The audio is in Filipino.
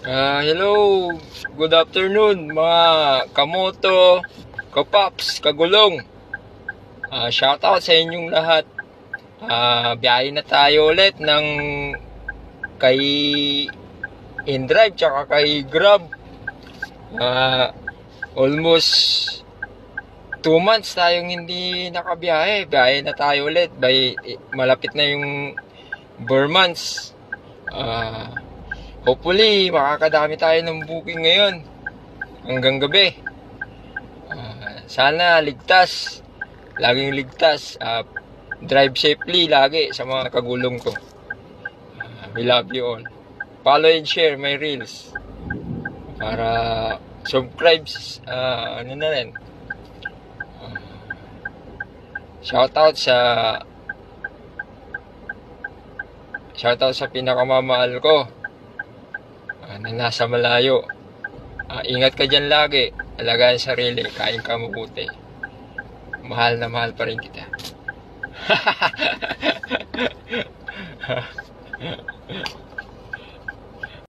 Hello, good afternoon mga kamoto, kapaps, kagulong. Shoutout sa inyong lahat. Biyahe na tayo ulit ng kay InDrive tsaka kay Grab. Almost 2 months tayong hindi nakabiyahe. Biyahe na tayo ulit. Malapit na yung months. Hopefully, makakadami tayo ng booking ngayon hanggang gabi. Sana ligtas. Laging ligtas. Drive safely lagi sa mga kagulong ko. We love you all. Follow and share my reels. Para subscribe, na rin. Shoutout sa pinakamamahal ko na nasa malayo. Ingat ka dyan lagi. Alagaan sarili. Kain ka mabuti. Mahal na mahal pa rin kita.